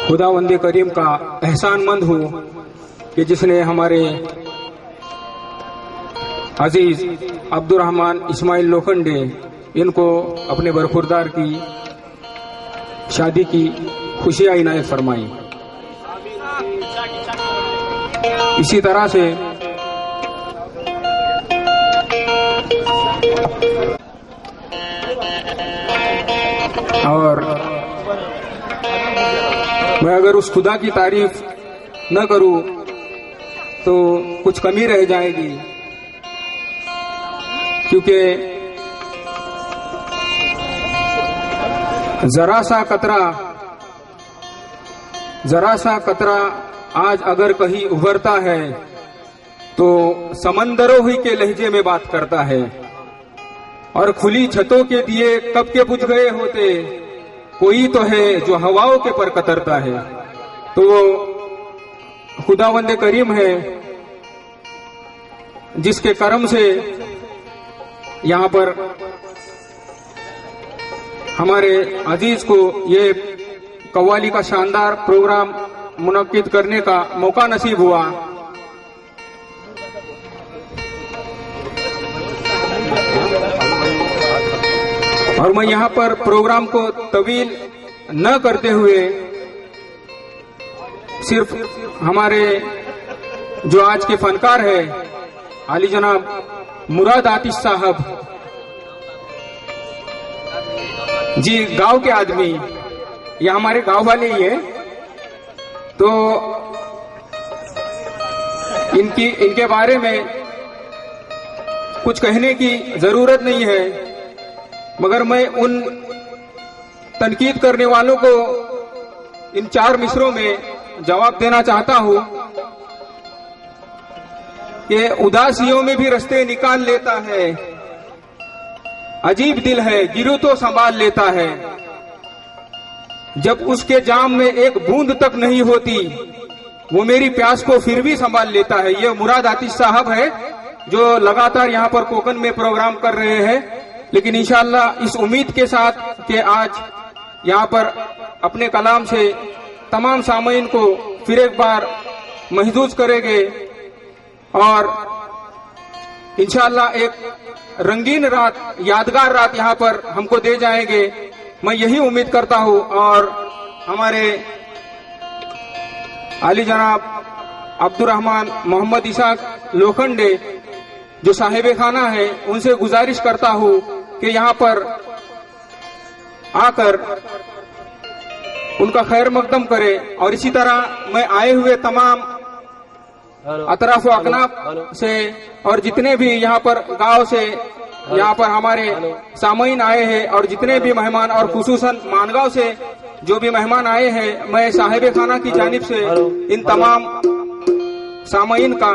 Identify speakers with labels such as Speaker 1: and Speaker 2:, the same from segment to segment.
Speaker 1: खुदावंद करीम का एहसानमंद हूँ कि जिसने हमारे अजीज अब्दुर्रहमान इस्माइल लोखंडे इनको अपने बरखुरदार की शादी की खुशियां इनायत फरमाई। इसी तरह से और मैं अगर उस खुदा की तारीफ न करूं तो कुछ कमी रह जाएगी, क्योंकि जरा सा कतरा आज अगर कहीं उभरता है तो समंदरों ही के लहजे में बात करता है, और खुली छतों के दिए कब के बुझ गए होते, कोई तो है जो हवाओं के पर कतरता है। तो वो खुदावंद करीम है जिसके करम से यहाँ पर हमारे अजीज को ये कव्वाली का शानदार प्रोग्राम मुनक्किद करने का मौका नसीब हुआ। और मैं यहाँ पर प्रोग्राम को तवील न करते हुए सिर्फ हमारे जो आज के फनकार है आली जनाब मुराद आतिश साहब जी, गांव के आदमी, ये हमारे गांव वाले ही है, तो इनके बारे में कुछ कहने की जरूरत नहीं है, मगर मैं उन तनकीद करने वालों को इन 4 मिसरों में जवाब देना चाहता हूं कि उदासियों में भी रास्ते निकाल लेता है, अजीब दिल है गिरो तो संभाल लेता है, जब उसके जाम में एक बूंद तक नहीं होती वो मेरी प्यास को फिर भी संभाल लेता है। ये मुराद आतिश साहब है जो लगातार यहाँ पर कोकन में प्रोग्राम कर रहे हैं, लेकिन इंशाअल्लाह इस उम्मीद के साथ कि आज यहाँ पर अपने कलाम से तमाम सामीन को फिर एक बार महसूस करेंगे और इंशाअल्लाह एक रंगीन रात, यादगार रात यहाँ पर हमको दे जाएंगे, मैं यही उम्मीद करता हूँ। और हमारे आली जनाब अब्दुर्रहमान मोहम्मद इसाक लोखंडे जो साहिब खाना है, उनसे गुजारिश करता हूँ कि यहाँ पर आकर उनका खैर मकदम करे। और इसी तरह मैं आए हुए तमाम अतराफ व अकनाफ से और जितने भी यहाँ पर गांव से यहाँ पर हमारे सामीन आए हैं और जितने भी मेहमान और खुसूसन मानगांव से जो भी मेहमान आए हैं, मैं साहिब खाना की जानिब से इन तमाम सामीन का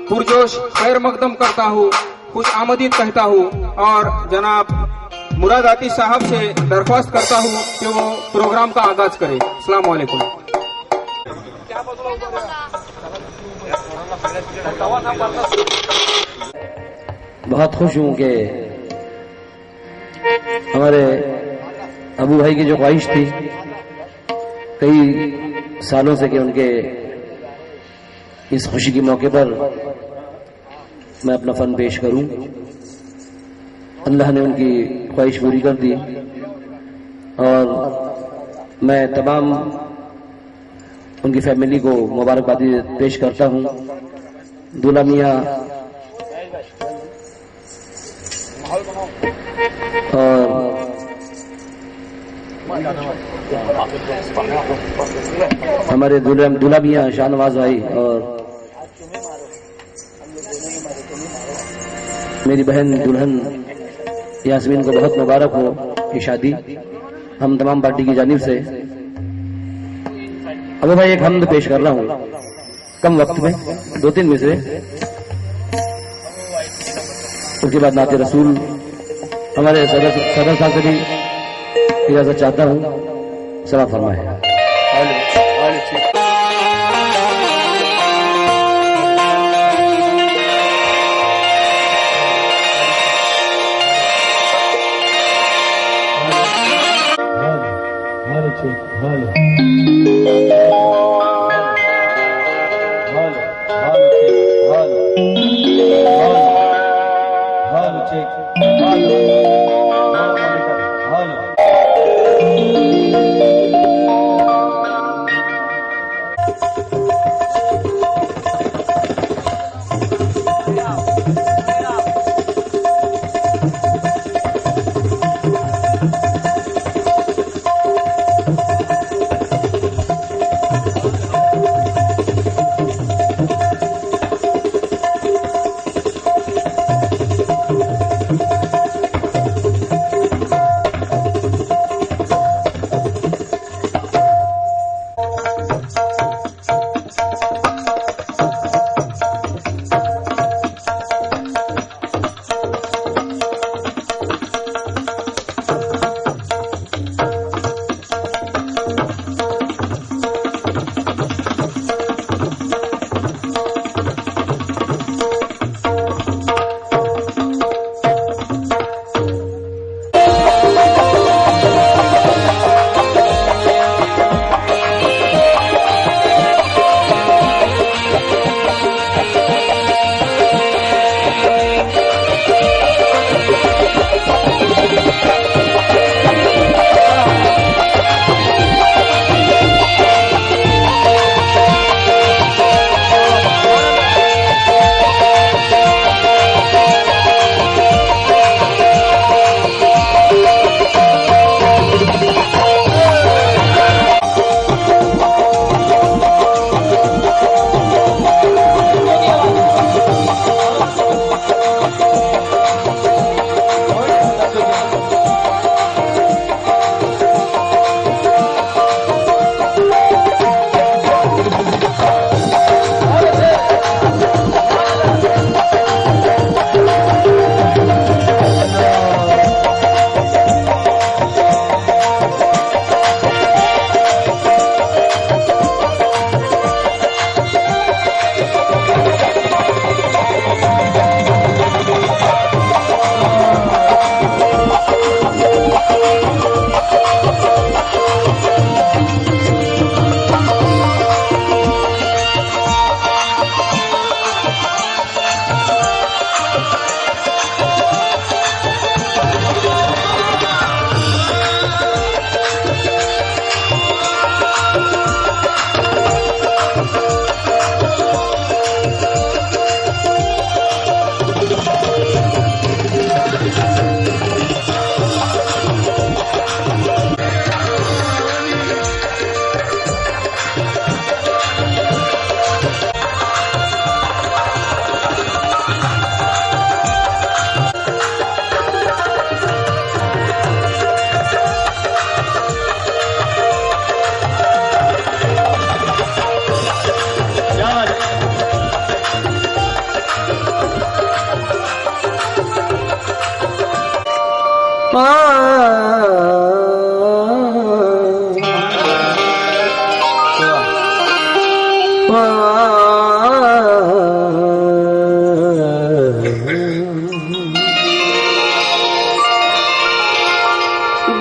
Speaker 1: पुरजोश खैर मकदम करता हूँ, खुश आमदीद कहता हूँ और जनाब मुराद आतिश साहब से दरख्वास्त करता हूँ कि वो प्रोग्राम का आगाज करें। अस्सलाम वालेकुम।
Speaker 2: बहुत खुश हूँ कि हमारे अबू भाई की जो ख्वाहिश थी कई सालों से कि उनके इस खुशी के मौके पर मैं अपना फन पेश करूं, अल्लाह ने उनकी ख्वाहिश पूरी कर दी। और मैं तमाम उनकी फैमिली को मुबारकबादी पेश करता हूं। दूल्हा मियां और हमारे दूल्हा मियां शाहनवाज भाई और मेरी बहन दुल्हन यास्मीन को बहुत मुबारक हो ये शादी हम तमाम पार्टी की जानिब से। अब भाई एक हमद पेश कर रहा हूँ कम वक्त में, 2-3 मिसरे, उसके बाद नाते रसूल हमारे सदर साहब से भी इजाजत चाहता हूँ। सलाम फरमाए।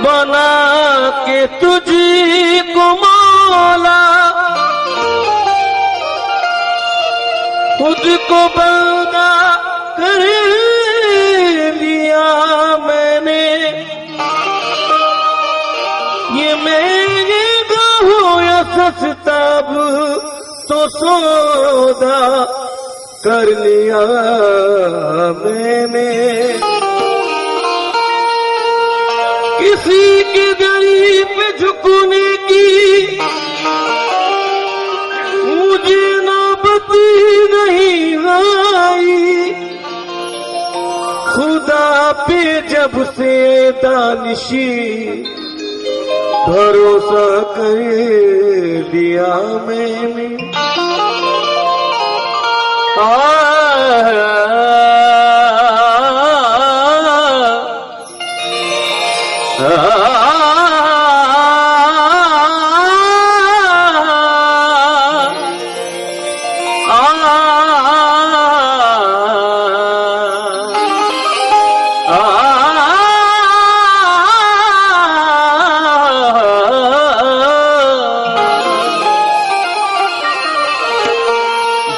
Speaker 3: बना के तुझको मौला खुदको बंदा कर लिया मैंने, ये महंगा हो या सस्ता तो सौदा कर लिया मैंने। किसी के गरीब पे झुकने की मुझे नौबत नहीं आई, खुदा पे जब से दानिशी भरोसा कर दिया मैंने।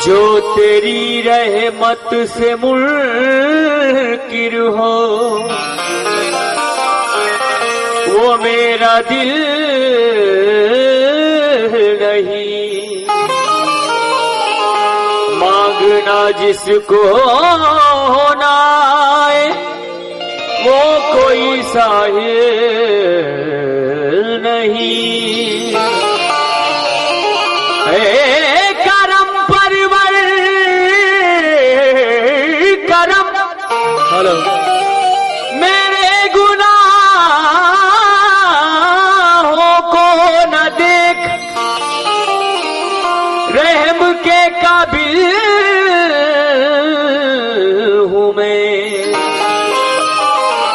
Speaker 3: जो तेरी रहमत से मुनकिर हो वो मेरा दिल नहीं, मांगना जिसको होना है वो कोई साहिल नहीं। हेलो मेरे गुनाहों को न देख, रहम के काबिल हूँ मैं,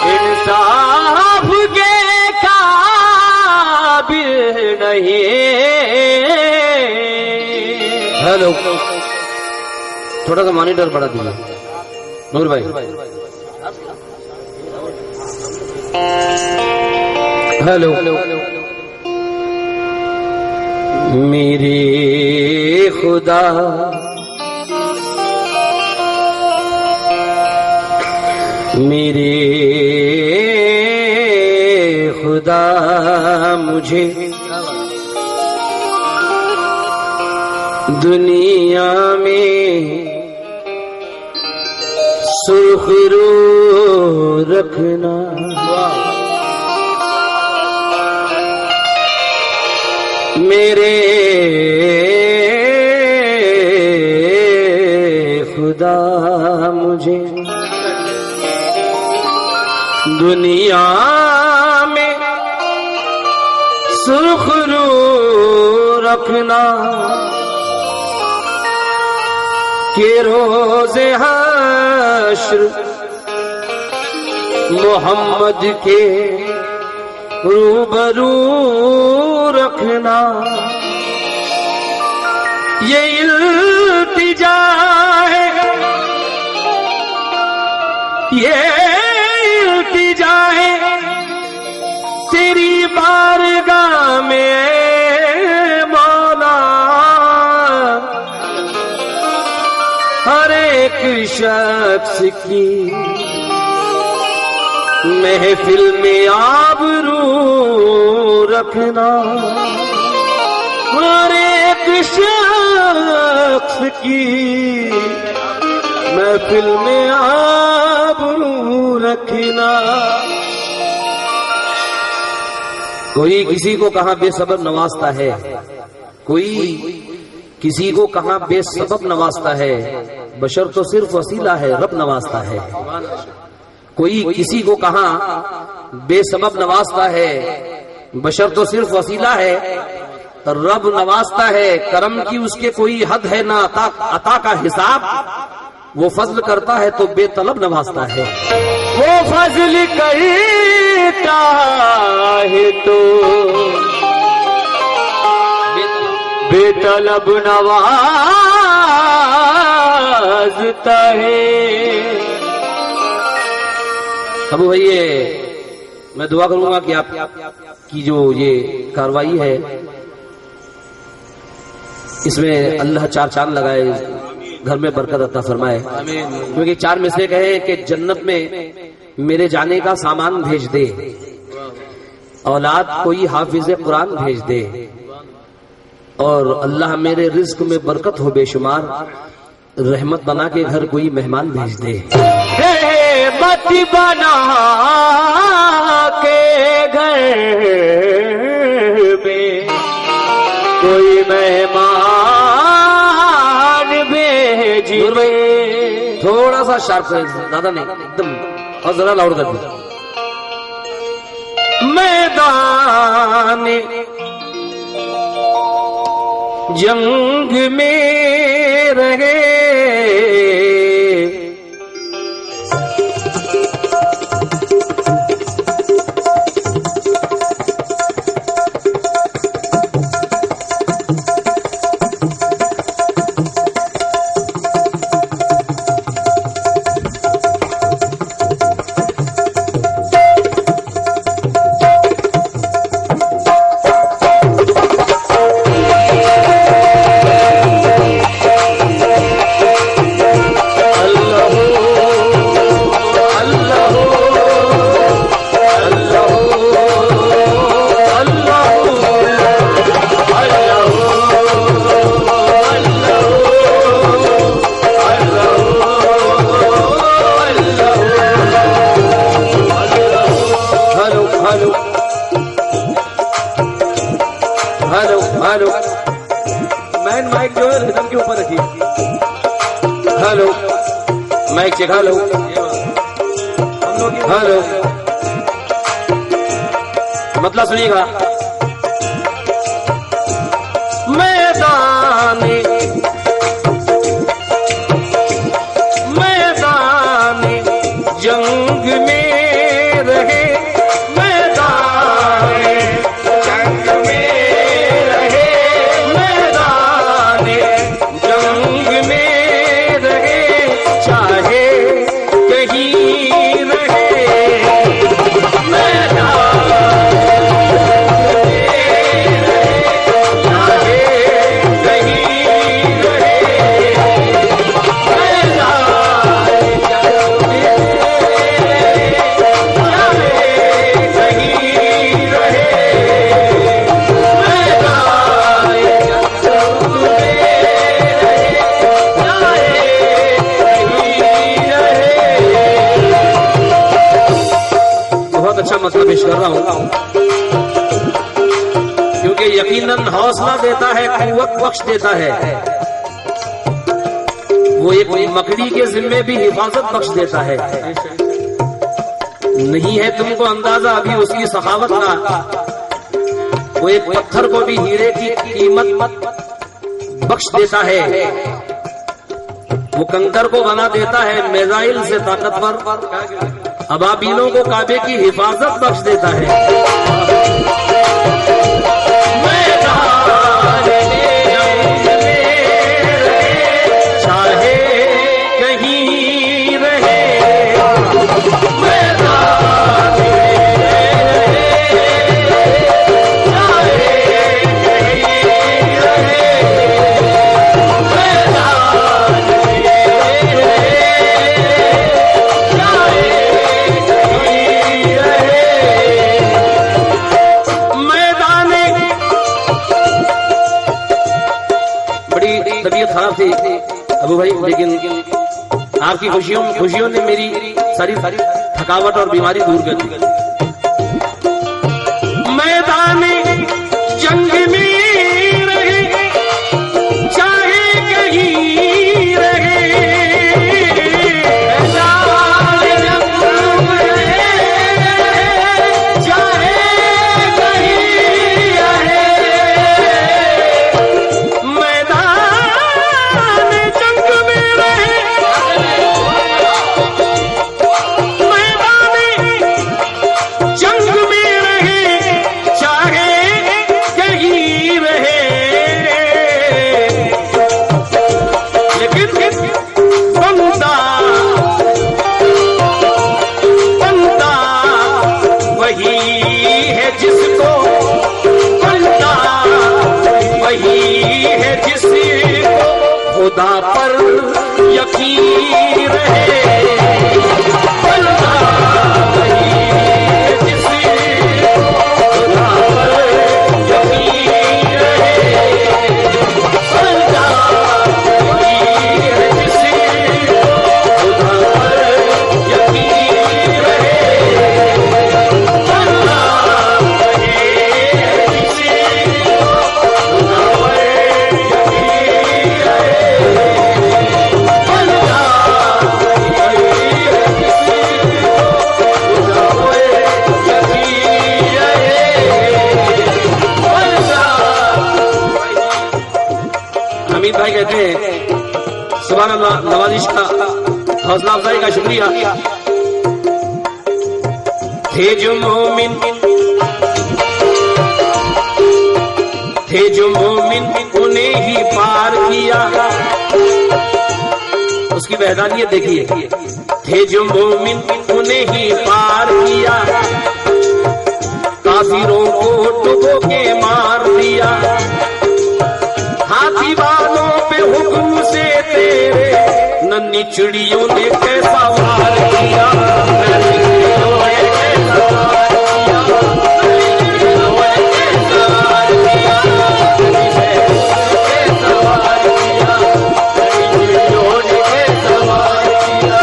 Speaker 3: इंसाफ के काबिल नहीं।
Speaker 2: हेलो थोड़ा सा मॉनिटर बढ़ा दीजिए नूर भाई। हेलो
Speaker 3: मेरे खुदा मेरे खुदा मुझे दुनिया में सुरखरू रखना, मेरे खुदा मुझे दुनिया में सुरखरू रखना, के रोज़े हश्र मोहम्मद के रूबरू रखना। ये इल्तिजा है, ये इल्तिजा है तेरी बारगाह में मौला, हर एक शख्स की महफिल में आबरू रखना, हर एक शख्स की महफिल में आबरू रखना।
Speaker 2: कोई किसी को कहाँ बेसबब नवाजता है, कोई किसी को कहाँ बेसबब नवाजता है, बशर तो सिर्फ वसीला है, रब नवाजता है। कोई किसी को कहाँ बेसबब नवाजता है, बशर तो सिर्फ वसीला है, रब नवाजता है। करम की उसके कोई हद है ना अता का हिसाब, वो फजल करता है तो बेतलब नवाजता है।
Speaker 3: वो फजल करता है तो बेतलब नवाजता है।
Speaker 2: अबू भाई मैं दुआ करूंगा कि आप की जो ये कार्रवाई है इसमें अल्लाह चार चांद लगाए, घर में बरकत अता फरमाए। क्योंकि चार में से कहे कि जन्नत में मेरे जाने का सामान भेज दे, औलाद कोई हाफिज कुरान भेज दे, और अल्लाह मेरे रिज्क में बरकत हो बेशुमार, रहमत बना के घर कोई मेहमान भेज दे।
Speaker 3: रहमत बना के घर में कोई मेहमान भेज दे।
Speaker 2: थोड़ा सा शार्प है, ज्यादा नहीं, एकदम, और जरा लाउड कर दो।
Speaker 3: मैदान जंग में रहे
Speaker 2: हेलो, मैन माइक जो है रिदम के ऊपर रखिए। Hello, mic check. Hello hello, मतलब सुनिएगा।
Speaker 3: मैदान जंग में रहे, मैदान जंग में रहे, मैदान जंग में रहे, चाहे कहीं रहे, मैदान चाहे कहीं रहे,
Speaker 2: बहुत अच्छा मतलब पेश कर रहा हूं, क्योंकि यकीनन हौसला देता है, कुव्वत बख्श देता है। वो एक मकड़ी के जिम्मे भी हिफाजत बख्श देता है। नहीं है तुमको अंदाजा अभी उसकी सखावत का। वो एक पत्थर को भी हीरे की कीमत बख्श देता है। वो कंकर को बना देता है मिसाइल से ताकतवर, अबाबीलों को काबे की हिफाजत बख्श देता है।
Speaker 3: चाहे कहीं रहे, मैदान चाहे कहीं रहे, मैदान चाहे कहीं रहे, मैदान।
Speaker 2: बड़ी तबीयत खराब थी अबू भाई, लेकिन आपकी खुशियों ने मेरी सारी थकावट और बीमारी दूर कर दी।
Speaker 3: मैदान जंग में रहे, चाहे कहीं रहे, मैदान जंग में रहे, चाहे कहीं रहे, मैदान जंग में रहे, मैदान
Speaker 2: यकीन रहे, बंदा वही है जिसको खुदा पर यकीन रहे, बंदा वही है जिसको खुदा पर यकीन रहे, बंदा वही है जिसको खुदा पर यकीन रहे, बंदा हमीद भाई कहते हैं सुभान अल्लाह, नवाजिश का हौसला अफजाई का शुक्रिया। थे जो मोमिन उन्हें ही पार किया, उसकी वहदानियत देखिए। थे जो मोमिन उन्हें ही पार किया, काफिरों को डुबो के मार दिया, हाथी वालों पे हुक्म से तेरे नन्ही चिड़ियों ने कैसा वार किया, नन्ही चिड़ियों ने कैसा वार किया, नन्ही चिड़ियों ने कैसा वार किया, कैसा वार किया, नन्ही चिड़ियों ने कैसा वार किया,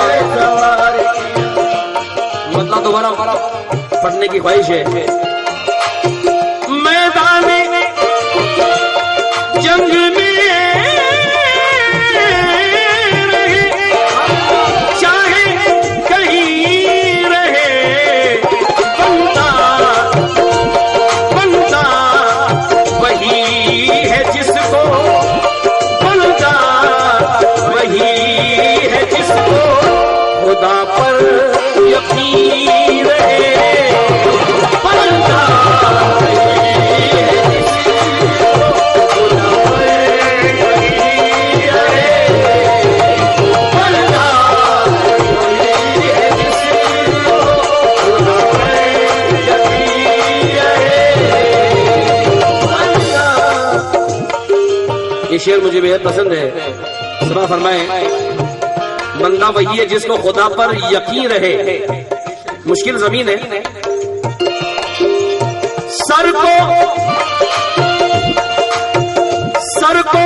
Speaker 2: कैसा वार किया। मतलब दोबारा पढ़ने की ख्वाहिश है। मैदाने जंग में रहे, चाहे कहीं रहे, बंदा बंदा वही है जिसको, बंदा वही है जिसको खुदा पर यकीन रहे, बंदा ये शेर मुझे बेहद पसंद है। सुना फरमाए, बंदा वही है जिसको खुदा पर यकीन रहे। मुश्किल जमीन है, सर को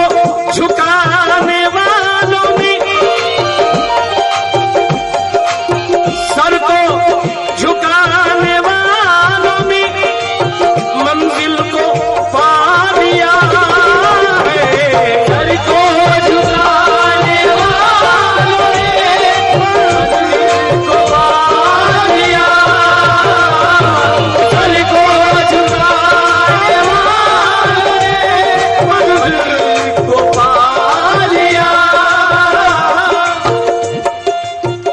Speaker 2: झुकाने वालों में, सर को झुकाने वालों में मंजिल को पा लिया है, सर को झुकाने वालों ने मंजिल को पा लिया, सर को झुकाने वालों ने मंजिल को पा लिया।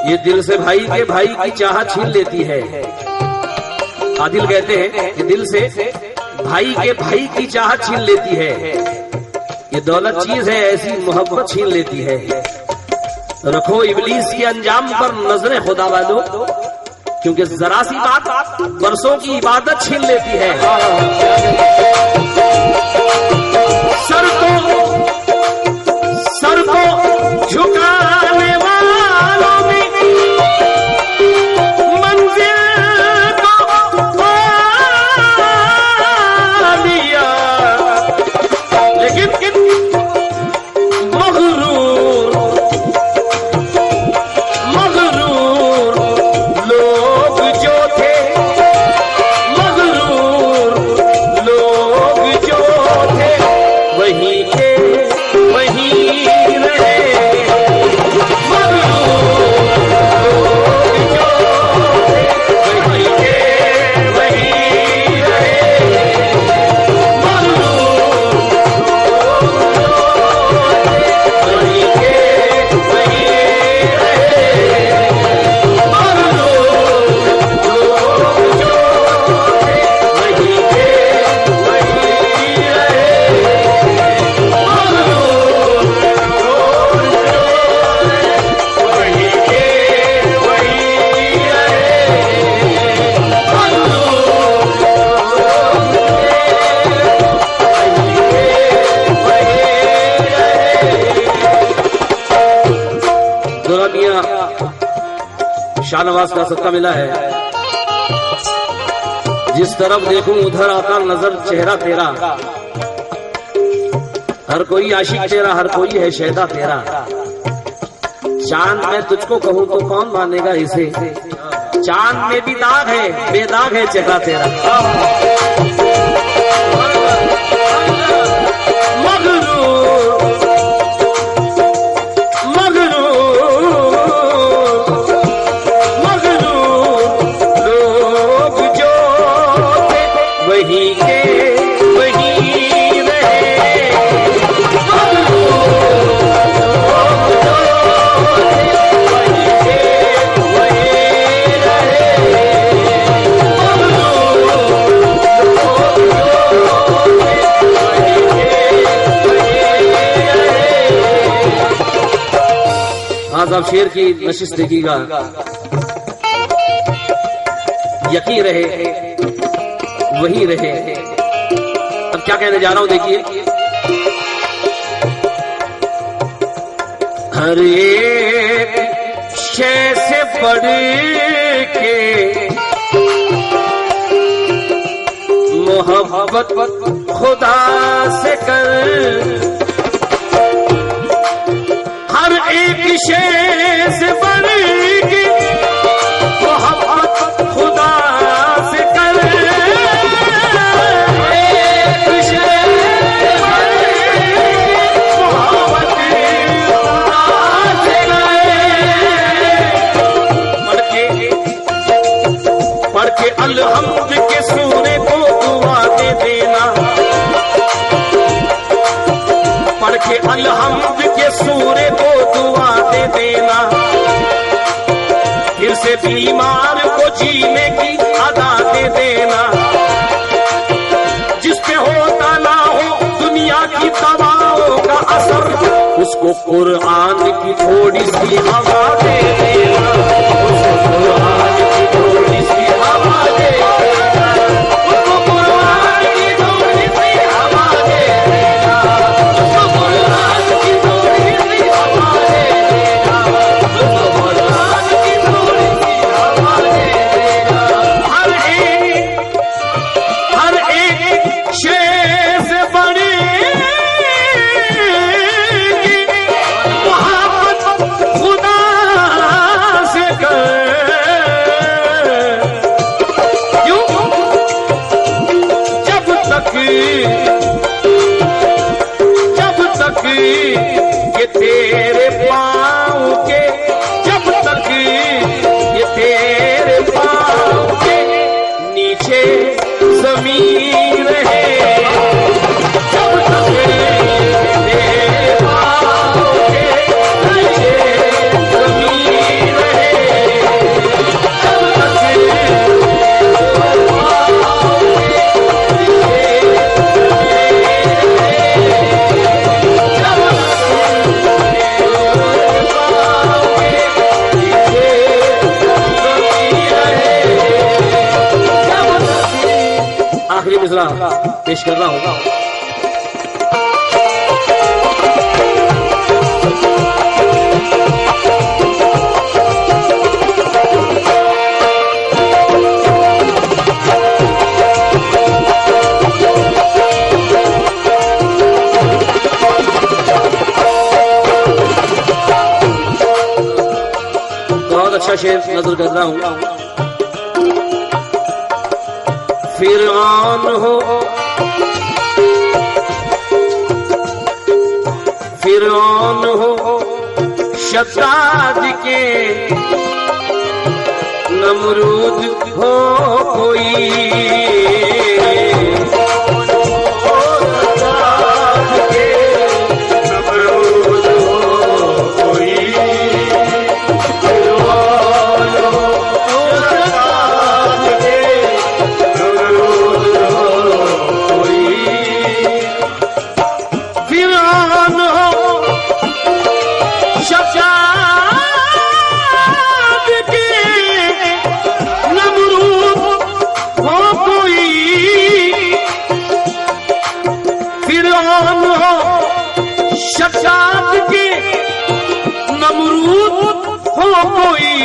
Speaker 2: ये दिल से भाई के भाई की चाहत छीन लेती है। आदिल कहते हैं कि दिल से भाई के भाई की चाहत छीन लेती है। ये दौलत चीज है ऐसी मोहब्बत छीन लेती है। रखो इबलीस के अंजाम पर नजरें खुदा वालों, क्योंकि जरा सी बात बरसों की इबादत छीन लेती है। सर को झुकाने वालों में मंजिल को पा लिया, लेकिन मगरूर लोग जो थे, मगरूर लोग जो थे वहीं के शाहनवाज का सदका मिला है। जिस तरफ देखूं उधर आता नजर चेहरा तेरा, हर कोई आशिक तेरा, हर कोई है शैदा तेरा। चांद में तुझको कहूं तो कौन मानेगा इसे, चांद में भी दाग है, बेदाग है चेहरा तेरा। आप शेर की नशिश देखिएगा, यकीन रहे वही रहे। अब क्या कहने जा रहा हूं देखिए। हर एक शय से बढ़ के मोहब्बत खुदा से कर, हर एक शय से बढ़ के मोहब्बत खुदा से कर, एक शय से बढ़ के मोहब्बत खुदा से कर। पढ़ के अलहम्द के सूरे को दुआ दे देना, पढ़ के अलहम्द के सूरे को दुआ दे देना, फिर से बीमार को जीने की अदा दे देना। जिस पे होता ना हो दुनिया की दवाओं का असर, उसको कुरान की थोड़ी सी हवा दे देना, उसको कुरान की थोड़ी सी हवा दे देना, उसको कुरान की थोड़ी सी हवा दे देना, उसको कुरान की थोड़ी सी हवा दे देना, उसको कुरान की थोड़ी सी हवा दे देना। हर एक शय से बड़ी मोहब्बत खुदा से कर। क्यों? जब तक ये तेरे पाँव के, जब तक ये तेरे पाँव के नीचे जमीन है, जब तक तेरे पाँव के नीचे जमीन है, जब तक आखिरी मिसरा पेश कर रहा हूं। बहुत अच्छा शेर नजर कर रहा हूं। फिरौन हो, फिरौन हो शद्दाद के, नमरूद हो कोई, शद्दाद के नमरूद हो कोई,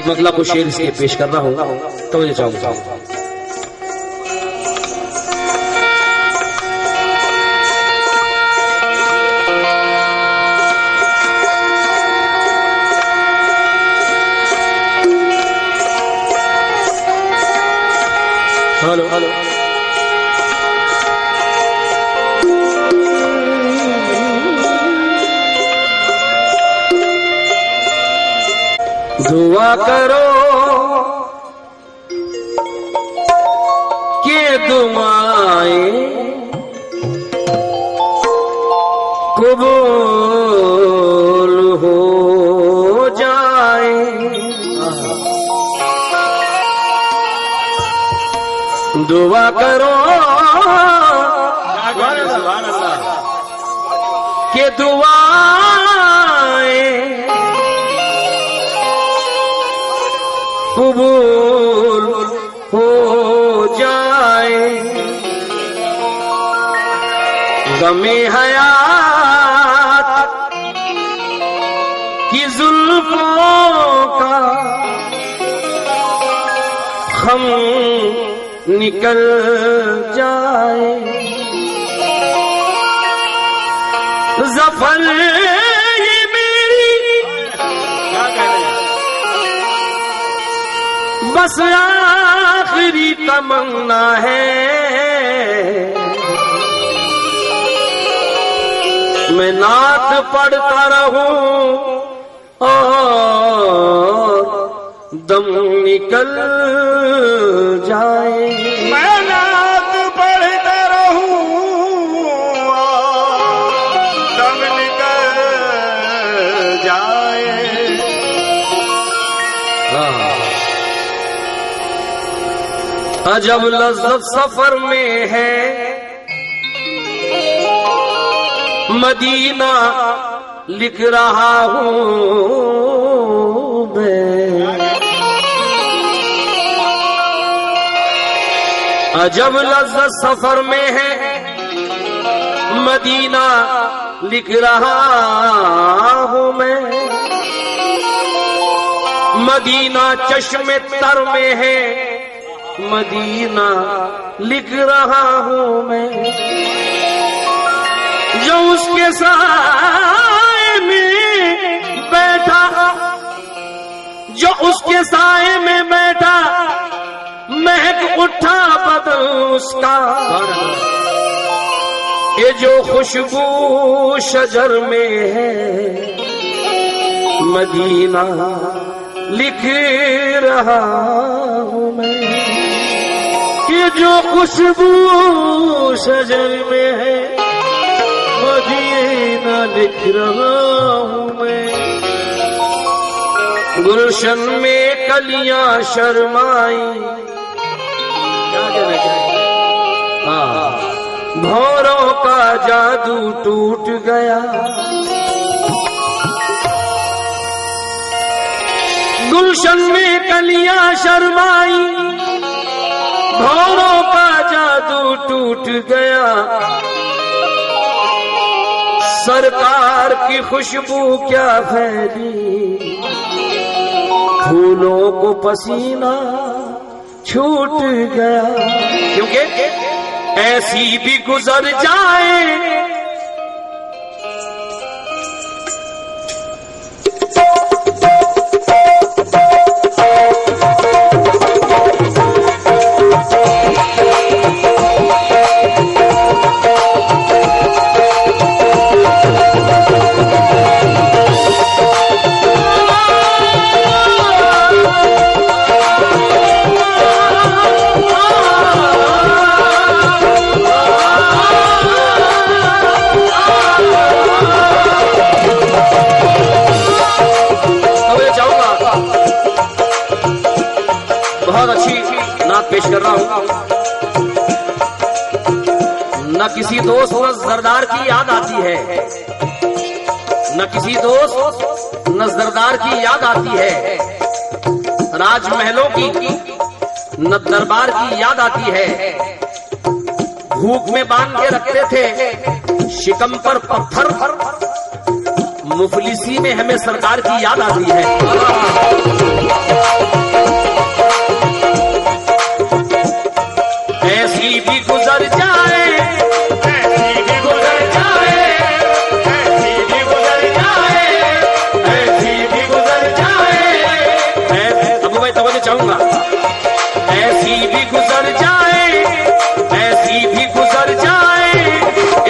Speaker 2: एक मतलब को शेर इसके पेश कर रहा हूँ, तो ये चाहूंगा। हेलो हेलो दुआ करो कि दुआएं कबूल हो जाए। दुआ करो कि दुआएं कबूल हो जाए। गमे हयात की जुल्फों का खम निकल जाए। ज़फ़र ये मेरी बस आखिरी तमन्ना है। मैं नात पढ़ता रहूं और दम निकल जाए।
Speaker 3: मैं नात पढ़ता रहूं और दम निकल जाए।
Speaker 2: अजब लज़्ज़त सफर में है मदीना लिख रहा हूँ मैं। अजब लज़्ज़त सफर में है मदीना लिख रहा हूँ मैं। मदीना चश्मे तर में है मदीना लिख रहा हूँ मैं। जो उसके साए में बैठा, जो उसके साए में बैठा महक उठा बदन उसका। ये जो खुशबू शजर में है मदीना लिख रहा हूँ मैं। ये जो खुशबू शजर में है मदीना लिख रहा हूँ मैं। गुलशन में कलियां शर्माई, क्या कहना चाहिए? हाँ, भौरों का जादू टूट गया। गुलशन में कलियां शर्माई, भौरों का जादू टूट गया। सरकार की खुशबू क्या फैली, फूलों को पसीना छूट गया। क्योंकि ऐसी भी गुजर जाए पेश कर रहा हूं। न किसी दोस्त न जरदार की याद आती है, न किसी दोस्त न जरदार की याद आती है। राजमहलों की न दरबार की याद आती है। भूख में बांध के रखते थे शिकम पर पत्थर, मुफलिसी में हमें सरकार की याद आती है। ऐसी भी गुजर जाए,
Speaker 3: ऐसी भी गुजर जाए, ऐसी भी गुजर जाए, ऐसी भी गुजर जाए।
Speaker 2: अब मैं तवज्जो चाहूंगा, ऐसी भी गुजर जाए, ऐसी भी गुजर जाए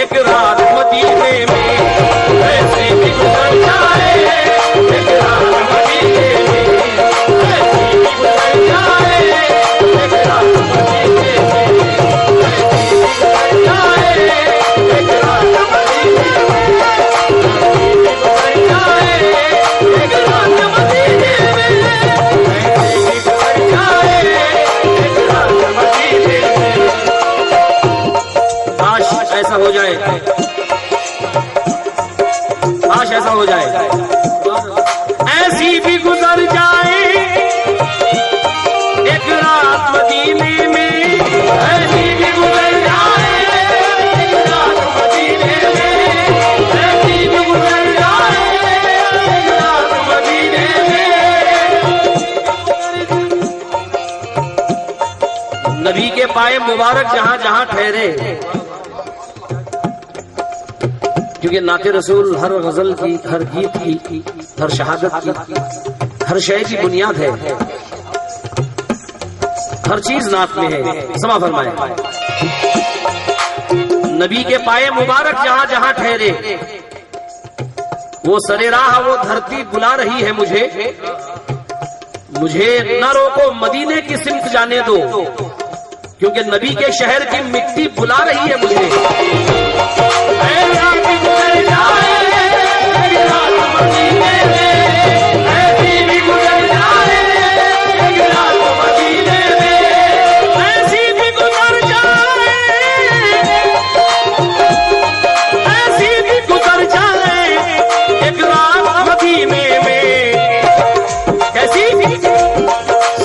Speaker 2: एक रात मदीने में, ऐसी भी गुजर जाए एक रात मदीने में, ऐसी भी गुजर जाए एक रात मदीने में, ऐसी भी गुजर जाए एक रात मदीने में, ऐसी भी गुजर जाए एक रात मदीने में, ऐसी भी गुजर जाए एक रात मदीने में। काश ऐसा हो जाए, काश ऐसा हो जाए, ऐसी भी गुजर जाए एक रात मदीने में, ऐसी भी गुजर जाए एक रात मदीने में, ऐसी भी गुजर जाए एक रात मदीने में। नबी के पाए मुबारक जहां जहां ठहरे, क्योंकि नाते रसूल हर गजल की, हर गीत की, हर शहादत की, हर शय की बुनियाद है, हर चीज नात में है। समा फरमाए, नबी के पाए मुबारक जहां जहां ठहरे, वो सरे राह वो धरती बुला रही है मुझे, मुझे न रोको मदीने की सिमत जाने दो, क्योंकि नबी के शहर की मिट्टी बुला रही है मुझे। ऐसी भी गुजर जाए एक रात मदीने में, ऐसी भी गुजर जाए एक रात मदीने में, ऐसी भी गुजर जाए, ऐसी भी गुजर जाए एक रात मदीने में। कैसी?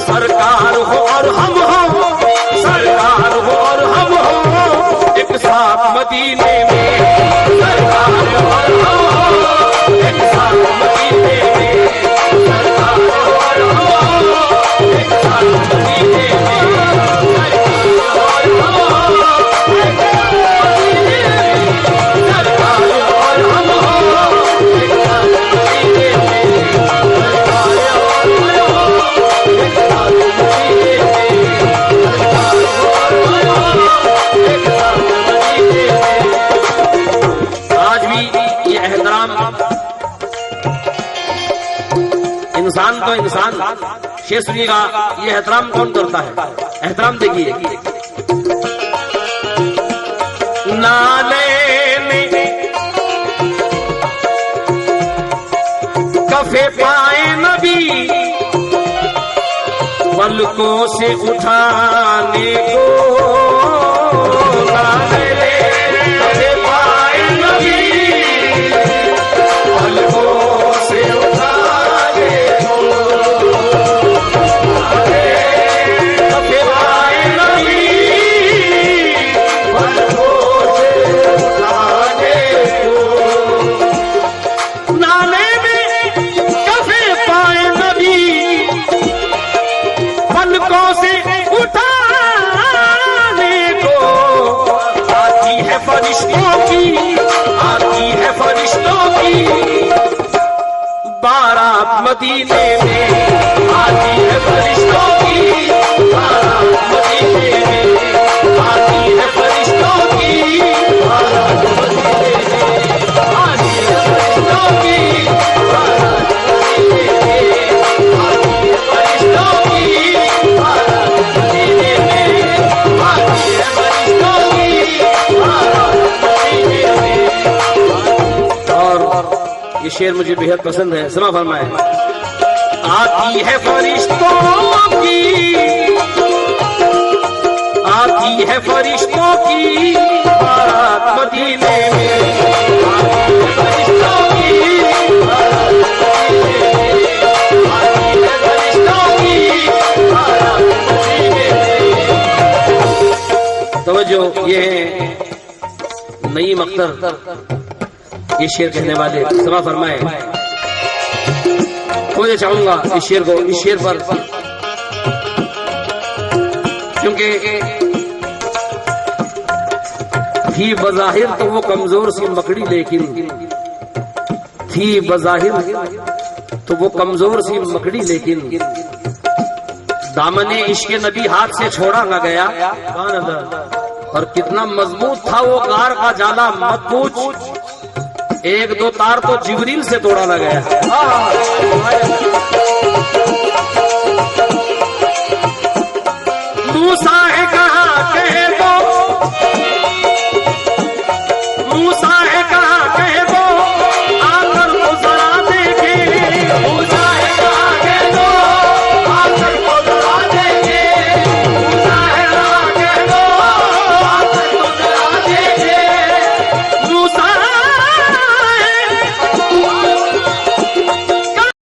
Speaker 2: सरकार हो और हम हो, सरकार हो और हम हो एक साथ मदीने में, सरकार हो और हम हो एक साथ मदीने में, सरकार हो और हम हो एक साथ मदीने में, सरकार हो और हम हो एक साथ मदीने में, सरकार हो और हम हो एक साथ मदीने में, सरकार हो और हम हो एक साथ मदीने में, सरकार हो और हम हो एक साथ मदीने में। आज भी ये एहतराम, इंसान तो इंसान, शेर सुनिएगा, ये एहतराम कौन करता है? एहतराम देखिए, नाले में कफे पाए नबी, पलकों से उठाने को, नाले कफे पाए नबी, पलकों से उठाने को, नाले कफे पाए नबी, पलकों से उठाने को, नाले में कफे पाए नबी, पलकों से उठाने को, आती है फरिश्तों की, आती है फरिश्तों की बारात मदीने में, आती है फरिश्तों की बारात मदीने में, आती है फरिश्तों की बारात मदीने में, आती है फरिश्तों की बारात मदीने में, आती है फरिश्तों की बारात मदीने में, आती है फरिश्तों की बारात मदीने में। और ये शेर मुझे बेहद पसंद है, समा फरमाए, आती है फरिश्तों की, आती है फरिश्तों की बारात मदीने में, आती है फरिश्तों की बारात मदीने में, आती है फरिश्तों की बारात मदीने में। तवज्जो, ये है नईम अख्तर, ये शेर कहने वाले, समा फरमाए, मुझे चाहूंगा इस शेर को, इस शेर पर, क्योंकि थी बज़ाहिर तो वो कमजोर सी मकड़ी, लेकिन थी बज़ाहिर तो वो कमजोर सी मकड़ी, लेकिन दामने इश्क नबी हाथ से छोड़ा न गया। और कितना मजबूत था वो गार का जाला मत पूछ, एक दो तार तो जिब्रील से तोड़ा न गया। मूसा है